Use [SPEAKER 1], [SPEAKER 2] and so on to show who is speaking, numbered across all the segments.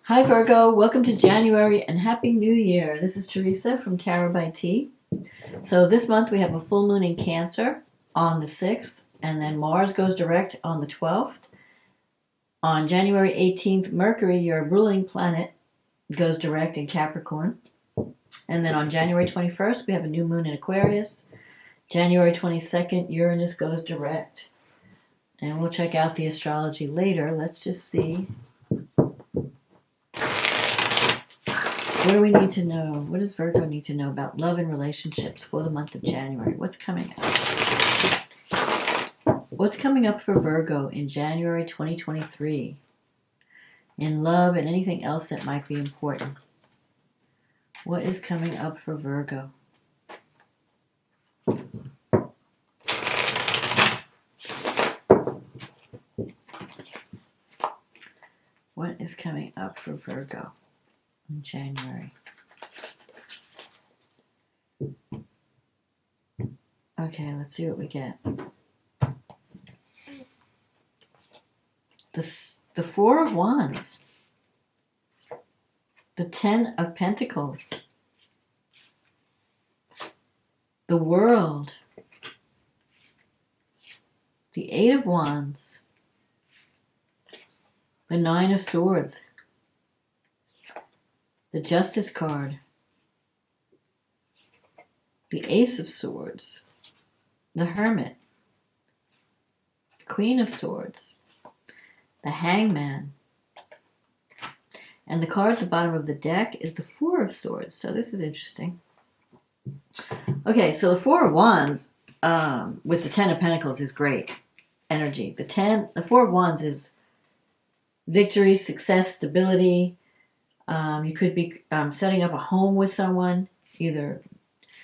[SPEAKER 1] Hi Virgo, welcome to January and Happy New Year. This is Teresa from Tarot by T. So this month we have a full moon in Cancer on the 6th, and then Mars goes direct on the 12th. On January 18th, Mercury, your ruling planet, goes direct in Capricorn. And then on January 21st, we have a new moon in Aquarius. January 22nd, Uranus goes direct. And we'll check out the astrology later. Let's just see. What do we need to know? What does Virgo need to know about love and relationships for the month of January? What's coming up? What's coming up for Virgo in January 2023? In love and anything else that might be important. What is coming up for Virgo? What is coming up for Virgo in January? Okay, let's see what we get. The Four of Wands. The Ten of Pentacles. The World. The Eight of Wands. The Nine of Swords. The Justice card. The Ace of Swords. The Hermit. Queen of Swords. The Hangman. And the card at the bottom of the deck is the Four of Swords. So this is interesting. Okay, so the Four of Wands with the Ten of Pentacles is great energy. The Four of Wands is victory, success, stability. You could be setting up a home with someone, either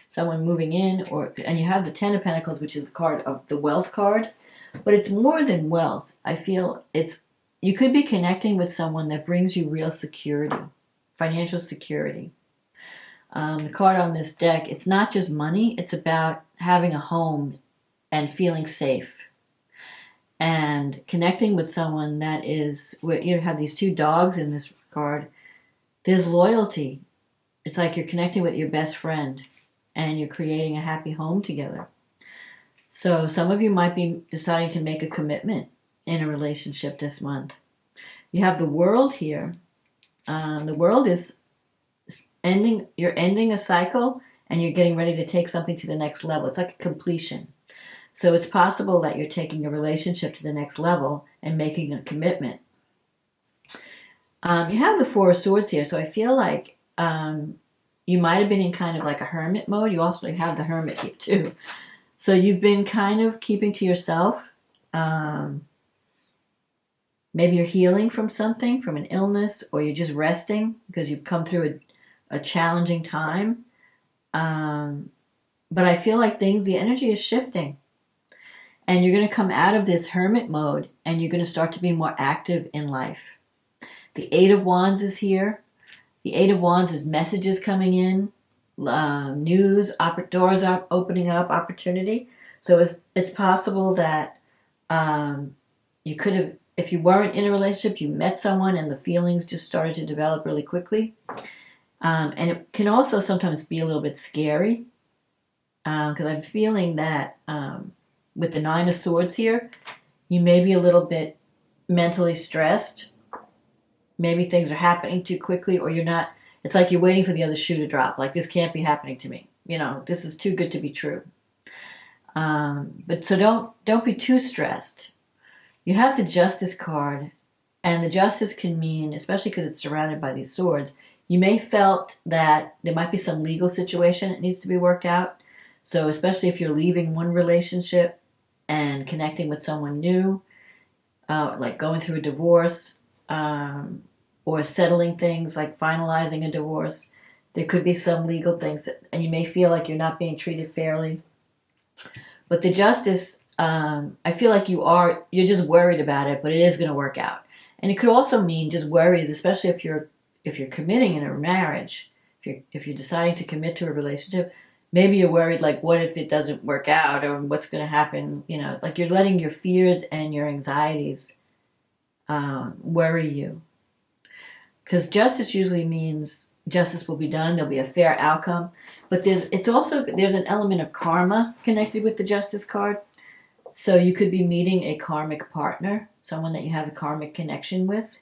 [SPEAKER 1] someone moving in, and you have the Ten of Pentacles, which is the card of the wealth card. But it's more than wealth. I feel you could be connecting with someone that brings you real security, financial security. The card on this deck, it's not just money, it's about having a home and feeling safe. And connecting with someone that is, you have these two dogs in this card, there's loyalty. It's like you're connecting with your best friend and you're creating a happy home together. So some of you might be deciding to make a commitment in a relationship this month. You have the World here. The World is you're ending a cycle and you're getting ready to take something to the next level. It's like a completion. So it's possible that you're taking a relationship to the next level and making a commitment. You have the Four of Swords here, so I feel like you might have been in kind of like a hermit mode. You also have the Hermit here too. So you've been kind of keeping to yourself. Maybe you're healing from something, from an illness, or you're just resting because you've come through a challenging time. But I feel like the energy is shifting. And you're going to come out of this hermit mode and you're going to start to be more active in life. The Eight of Wands is here. The Eight of Wands is messages coming in, news, doors are opening up, opportunity. So it's possible that you could have, if you weren't in a relationship, you met someone and the feelings just started to develop really quickly. And it can also sometimes be a little bit scary because I'm feeling that with the Nine of Swords here, you may be a little bit mentally stressed. Maybe things are happening too quickly, or you're not. It's like you're waiting for the other shoe to drop. Like, this can't be happening to me. This is too good to be true. But so don't be too stressed. You have the Justice card, and the Justice can mean, especially because it's surrounded by these swords, you may felt that there might be some legal situation that needs to be worked out. So especially if you're leaving one relationship and connecting with someone new, like going through a divorce, or settling things like finalizing a divorce, there could be some legal things and you may feel like you're not being treated fairly. But the Justice, I feel like you're just worried about it, but it is going to work out. And it could also mean just worries, especially if you're committing in a marriage, if you're deciding to commit to a relationship. Maybe you're worried, like, what if it doesn't work out, or what's going to happen? Like you're letting your fears and your anxieties worry you. Because justice usually means justice will be done, there'll be a fair outcome. But there's an element of karma connected with the Justice card. So you could be meeting a karmic partner, someone that you have a karmic connection with.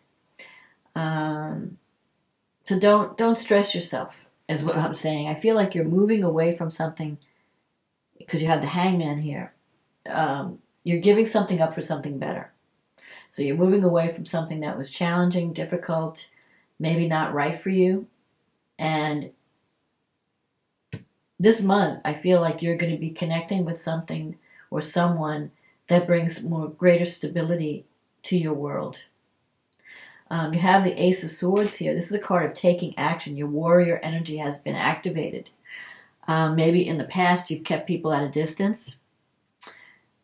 [SPEAKER 1] So don't stress yourself, is what I'm saying. I feel like you're moving away from something because you have the Hangman here. You're giving something up for something better. So you're moving away from something that was challenging, difficult, maybe not right for you. And this month, I feel like you're going to be connecting with something or someone that brings more greater stability to your world. You have the Ace of Swords here. This is a card of taking action. Your warrior energy has been activated. Maybe in the past you've kept people at a distance,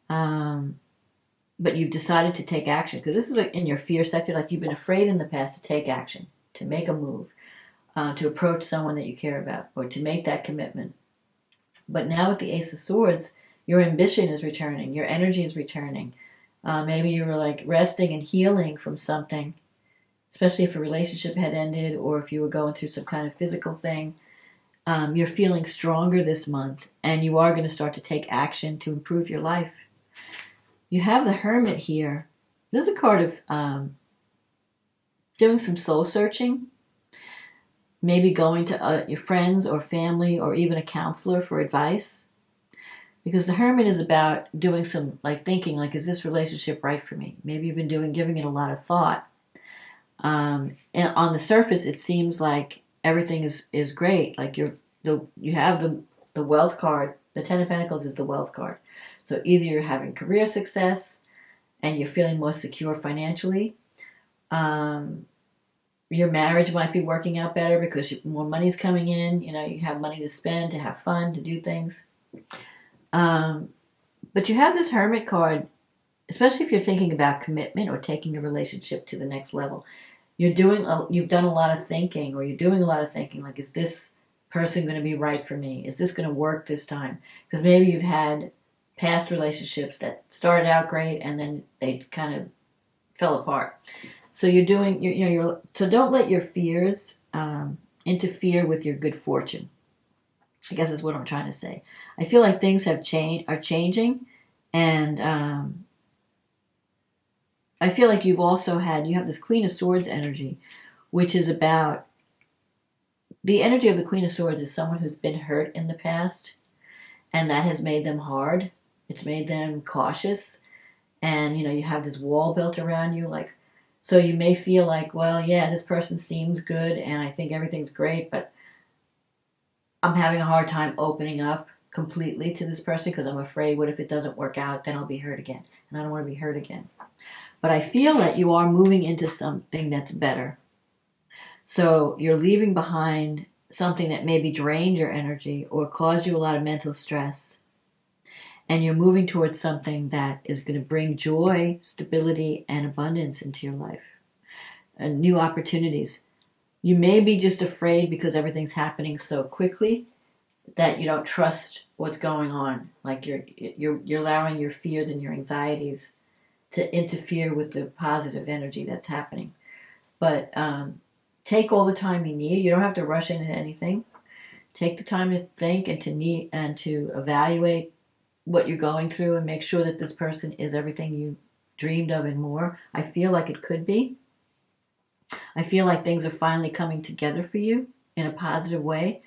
[SPEAKER 1] but you've decided to take action. Because this is in your fear sector, like you've been afraid in the past to take action, to make a move, to approach someone that you care about, or to make that commitment. But now with the Ace of Swords, your ambition is returning, your energy is returning. Maybe you were like resting and healing from something, especially if a relationship had ended or if you were going through some kind of physical thing. You're feeling stronger this month, and you are going to start to take action to improve your life. You have the Hermit here. This is a card of doing some soul searching, maybe going to your friends or family or even a counselor for advice. Because the Hermit is about doing some, like thinking, like, is this relationship right for me? Maybe you've been giving it a lot of thought. And on the surface, it seems like everything is great. Like you have the wealth card. The Ten of Pentacles is the wealth card. So either you're having career success and you're feeling more secure financially. Your marriage might be working out better because more money's coming in. You know, you have money to spend, to have fun, to do things. But you have this Hermit card, especially if you're thinking about commitment or taking a relationship to the next level. You've done a lot of thinking, or you're doing a lot of thinking, like, is this person going to be right for me? Is this going to work this time? Because maybe you've had past relationships that started out great and then they kind of fell apart. So so don't let your fears interfere with your good fortune. I guess is what I'm trying to say. I feel like things are changing, and I feel like you have this Queen of Swords energy, which is about, the energy of the Queen of Swords is someone who's been hurt in the past, and that has made them hard. It's made them cautious, and you have this wall built around you, like, so you may feel like, well, yeah, this person seems good, and I think everything's great, but I'm having a hard time opening up completely to this person because I'm afraid, what if it doesn't work out? Then I'll be hurt again, and I don't want to be hurt again. But I feel that you are moving into something that's better. So you're leaving behind something that maybe drained your energy or caused you a lot of mental stress. And you're moving towards something that is going to bring joy, stability, and abundance into your life. And new opportunities. You may be just afraid because everything's happening so quickly that you don't trust what's going on. Like you're allowing your fears and your anxieties to interfere with the positive energy that's happening. But take all the time you need. You don't have to rush into anything. Take the time to think and to evaluate what you're going through and make sure that this person is everything you dreamed of and more. I feel like it could be. I feel like things are finally coming together for you in a positive way,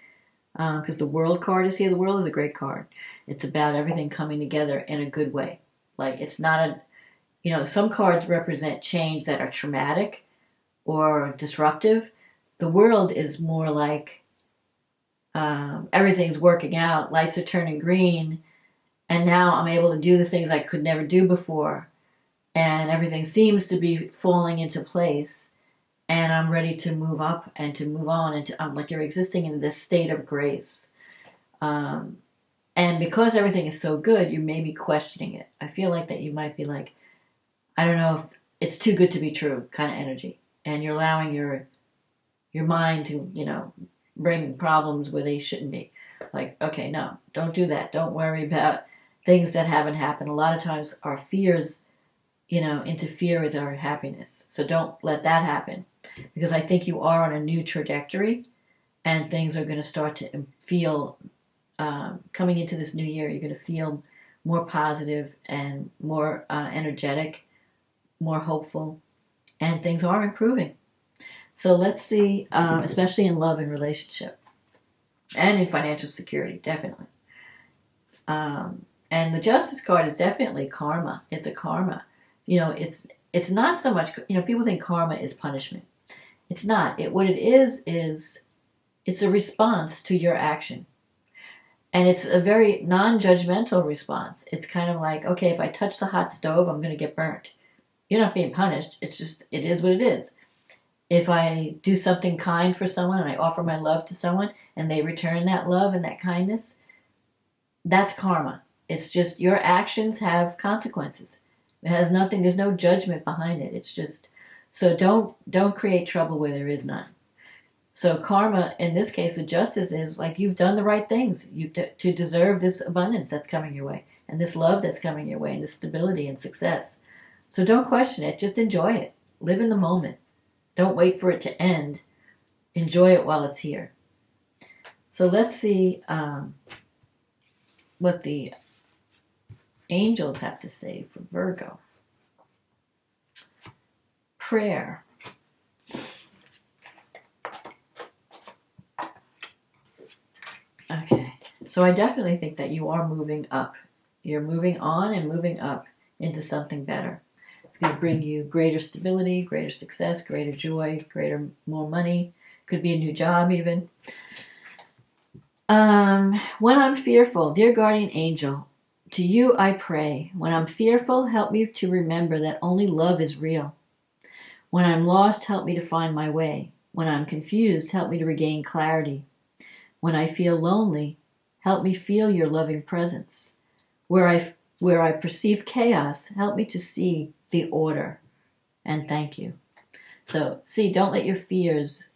[SPEAKER 1] because the World card is here. The World is a great card. It's about everything coming together in a good way. Like, it's not some cards represent change that are traumatic or disruptive. The World is more like everything's working out, lights are turning green, and now I'm able to do the things I could never do before, and everything seems to be falling into place. And I'm ready to move up and to move on. And I'm like, you're existing in this state of grace. And because everything is so good, you may be questioning it. I feel like that you might be like, I don't know if it's too good to be true kind of energy. And you're allowing your mind to, bring problems where they shouldn't be. Like, okay, no, don't do that. Don't worry about things that haven't happened. A lot of times our fears, interfere with our happiness. So don't let that happen, because I think you are on a new trajectory, and things are going to start to feel, coming into this new year, you're going to feel more positive and more energetic, more hopeful, and things are improving. So let's see, especially in love and relationship, and in financial security, definitely. And the Justice card is definitely karma. It's a karma. It's not so much, people think karma is punishment. It's not. What it is it's a response to your action. And it's a very non-judgmental response. It's kind of like, okay, if I touch the hot stove, I'm going to get burnt. You're not being punished. It's just, it is what it is. If I do something kind for someone and I offer my love to someone and they return that love and that kindness, that's karma. It's just your actions have consequences. It has nothing, there's no judgment behind it. It's just, so don't create trouble where there is none. So karma, in this case, the justice is like you've done the right things to deserve this abundance that's coming your way, and this love that's coming your way, and this stability and success. So don't question it. Just enjoy it. Live in the moment. Don't wait for it to end. Enjoy it while it's here. So let's see what the angels have to say for Virgo. Prayer. Okay, so I definitely think that you are moving up. You're moving on and moving up into something better. It's going to bring you greater stability, greater success, greater joy, more money. Could be a new job even. When I'm fearful, dear guardian angel, to you I pray. When I'm fearful, help me to remember that only love is real. When I'm lost, help me to find my way. When I'm confused, help me to regain clarity. When I feel lonely, help me feel your loving presence. Where I perceive chaos, help me to see the order. And thank you. So, see, don't let your fears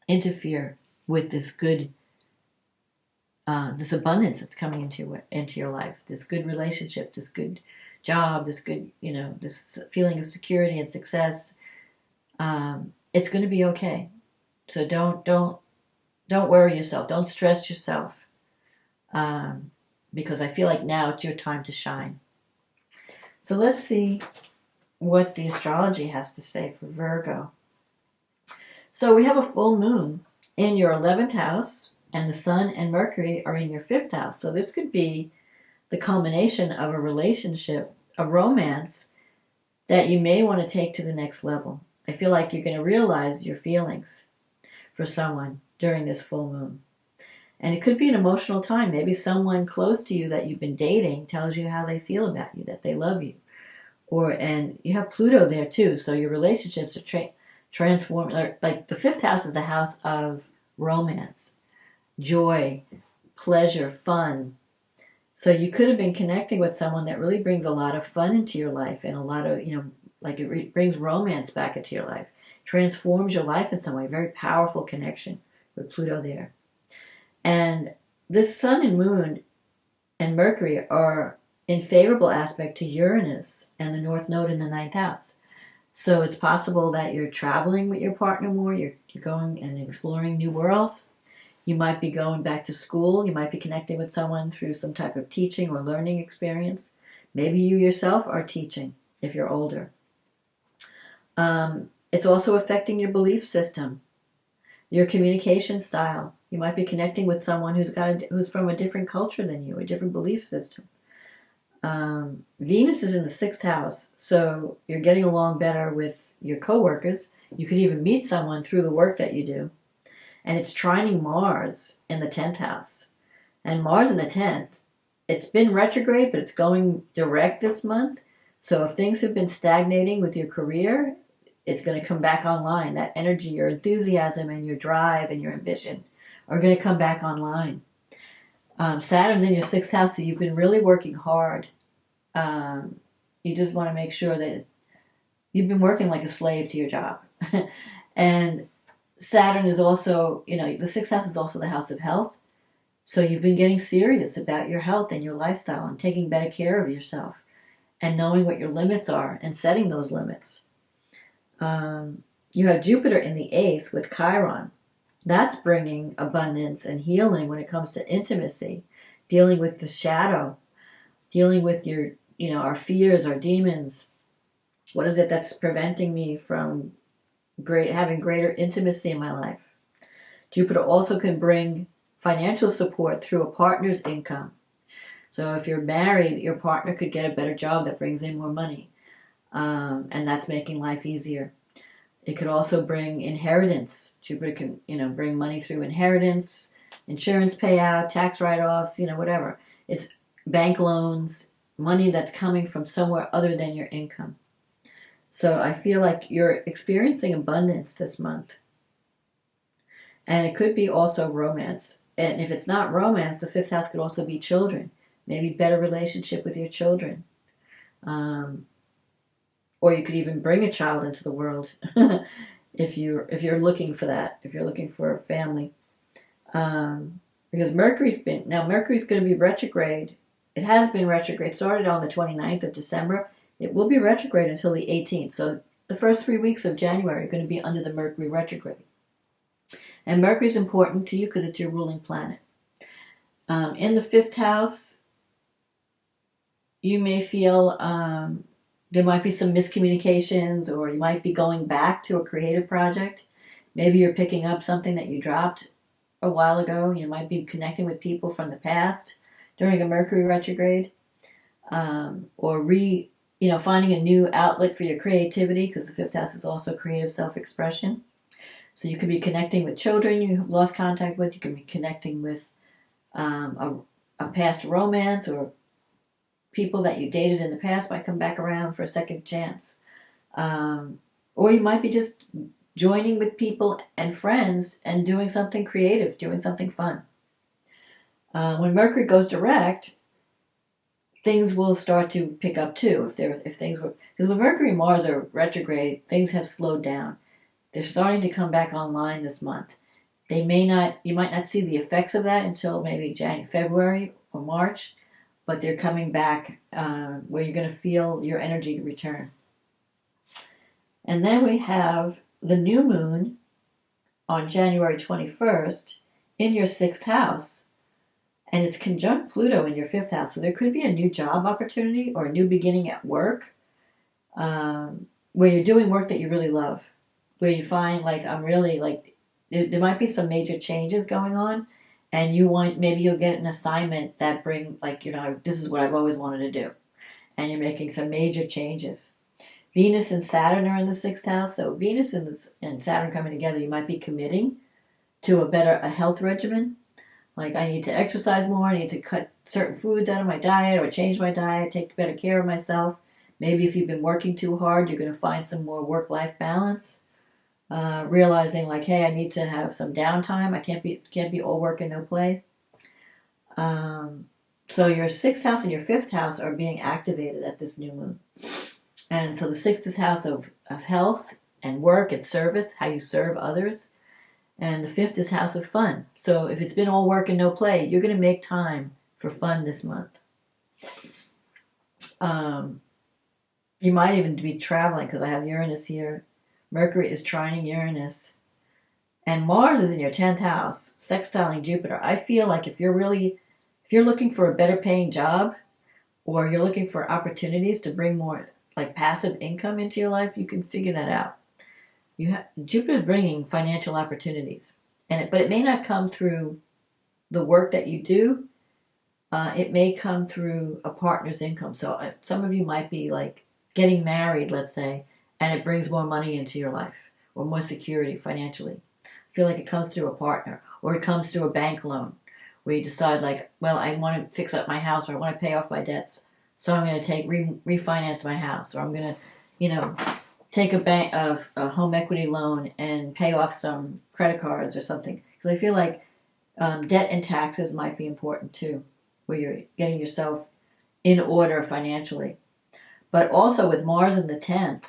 [SPEAKER 1] interfere with this good, this abundance that's coming into your life. This good relationship, this good job, this good, this feeling of security and success. It's going to be okay. So don't worry yourself. Don't stress yourself. Because I feel like now it's your time to shine. So let's see what the astrology has to say for Virgo. So we have a full moon in your 11th house, and the Sun and Mercury are in your 5th house. So this could be the culmination of a relationship, a romance that you may want to take to the next level. I feel like you're going to realize your feelings for someone during this full moon. And it could be an emotional time. Maybe someone close to you that you've been dating tells you how they feel about you, that they love you. And you have Pluto there too, so your relationships are transforming. Like the 5th house is the house of romance, joy, pleasure, fun. So you could have been connecting with someone that really brings a lot of fun into your life, and a lot of, like it brings romance back into your life, transforms your life in some way. Very powerful connection with Pluto there. And this Sun and Moon and Mercury are in favorable aspect to Uranus and the North Node in the 9th house. So it's possible that you're traveling with your partner more, you're going and exploring new worlds. You might be going back to school. You might be connecting with someone through some type of teaching or learning experience. Maybe you yourself are teaching if you're older. It's also affecting your belief system, your communication style. You might be connecting with someone who's from a different culture than you, a different belief system. Venus is in the 6th house, so you're getting along better with your coworkers. You could even meet someone through the work that you do. And it's trining Mars in the 10th house. And Mars in the 10th, it's been retrograde, but it's going direct this month. So if things have been stagnating with your career, it's going to come back online. That energy, your enthusiasm and your drive and your ambition are going to come back online. Saturn's in your 6th house, so you've been really working hard. You just want to make sure that you've been working like a slave to your job. And Saturn is also, the 6th house is also the house of health. So you've been getting serious about your health and your lifestyle and taking better care of yourself. and knowing what your limits are and setting those limits. You have Jupiter in the 8th with Chiron. That's bringing abundance and healing when it comes to intimacy, dealing with the shadow, dealing with your, our fears, our demons. What is it that's preventing me from having greater intimacy in my life? Jupiter also can bring financial support through a partner's income. So if you're married, your partner could get a better job that brings in more money, and that's making life easier. It could also bring inheritance. Jupiter can, bring money through inheritance, insurance payout, tax write-offs, whatever. It's bank loans, money that's coming from somewhere other than your income. So I feel like you're experiencing abundance this month. And it could be also romance. And if it's not romance, the 5th house could also be children. Maybe better relationship with your children. Or you could even bring a child into the world if you're looking for that, if you're looking for a family. Because Mercury's going to be retrograde. It has been retrograde. Started on the 29th of December. It will be retrograde until the 18th. So the first 3 weeks of January are going to be under the Mercury retrograde. And Mercury's important to you because it's your ruling planet. In the 5th house, you may feel there might be some miscommunications, or you might be going back to a creative project. Maybe you're picking up something that you dropped a while ago. You might be connecting with people from the past during a Mercury retrograde, or finding a new outlet for your creativity, because the 5th house is also creative self-expression. So you could be connecting with children you have lost contact with. You can be connecting with a past romance, or people that you dated in the past might come back around for a second chance. Or you might be just joining with people and friends and doing something creative, doing something fun. When Mercury goes direct, things will start to pick up too. If things were, because when Mercury and Mars are retrograde, things have slowed down. They're starting to come back online this month. You might not see the effects of that until maybe February or March, but they're coming back where you're going to feel your energy return. And then we have the new moon on January 21st in your 6th house, and it's conjunct Pluto in your 5th house. So there could be a new job opportunity or a new beginning at work, where you're doing work that you really love, where you find there might be some major changes going on, and maybe you'll get an assignment that this is what I've always wanted to do, and you're making some major changes. Venus and Saturn are in the 6th house, so Venus and Saturn coming together, you might be committing to a health regimen. Like, I need to exercise more, I need to cut certain foods out of my diet, or change my diet, take better care of myself. Maybe if you've been working too hard, you're going to find some more work-life balance. Realizing hey, I need to have some downtime. I can't be all work and no play. So your 6th house and your 5th house are being activated at this new moon. And so the 6th is house of health and work and service, how you serve others. And the 5th is house of fun. So if it's been all work and no play, you're going to make time for fun this month. You might even be traveling, because I have Uranus here. Mercury is trining Uranus. And Mars is in your 10th house, sextiling Jupiter. I feel like if you're looking for a better paying job, or you're looking for opportunities to bring more passive income into your life, you can figure that out. Jupiter is bringing financial opportunities, but it may not come through the work that you do. It may come through a partner's income. So some of you might be getting married, let's say, and it brings more money into your life, or more security financially. I feel like it comes through a partner, or it comes through a bank loan, where you decide I want to fix up my house, or I want to pay off my debts, so I'm going to refinance my house, or I'm going to, take a home equity loan and pay off some credit cards or something. Because I feel like debt and taxes might be important too, where you're getting yourself in order financially. But also with Mars in the 10th,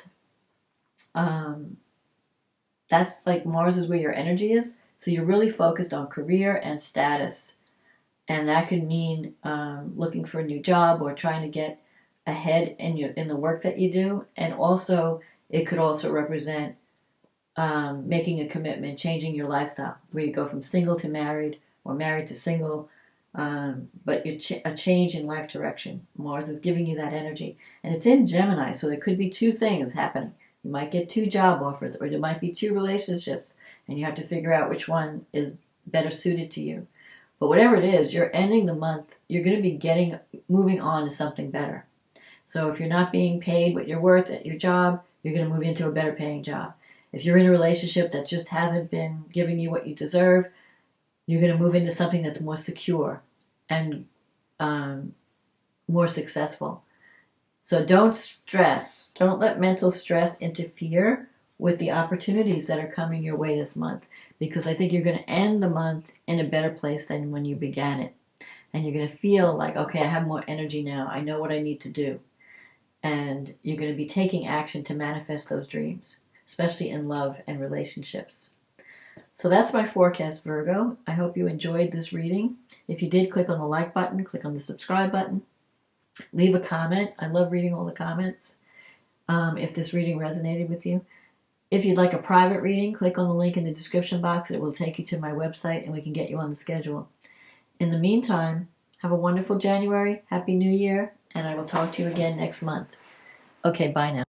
[SPEAKER 1] that's Mars is where your energy is. So you're really focused on career and status. And that could mean looking for a new job, or trying to get ahead in the work that you do, and also it could also represent making a commitment, changing your lifestyle, where you go from single to married or married to single, but a change in life direction. Mars is giving you that energy, and it's in Gemini, so there could be two things happening. You might get two job offers, or there might be two relationships, and you have to figure out which one is better suited to you. But whatever it is, you're ending the month, you're going to be moving on to something better. So if you're not being paid what you're worth at your job, you're going to move into a better paying job. If you're in a relationship that just hasn't been giving you what you deserve, you're going to move into something that's more secure and more successful. So don't stress. Don't let mental stress interfere with the opportunities that are coming your way this month, because I think you're going to end the month in a better place than when you began it. And you're going to feel like, okay, I have more energy now. I know what I need to do. And you're going to be taking action to manifest those dreams, especially in love and relationships. So that's my forecast, Virgo. I hope you enjoyed this reading. If you did, click on the like button, click on the subscribe button, leave a comment. I love reading all the comments if this reading resonated with you. If you'd like a private reading, click on the link in the description box. It will take you to my website and we can get you on the schedule. In the meantime, have a wonderful January, Happy New Year, and I will talk to you again next month. Okay, bye now.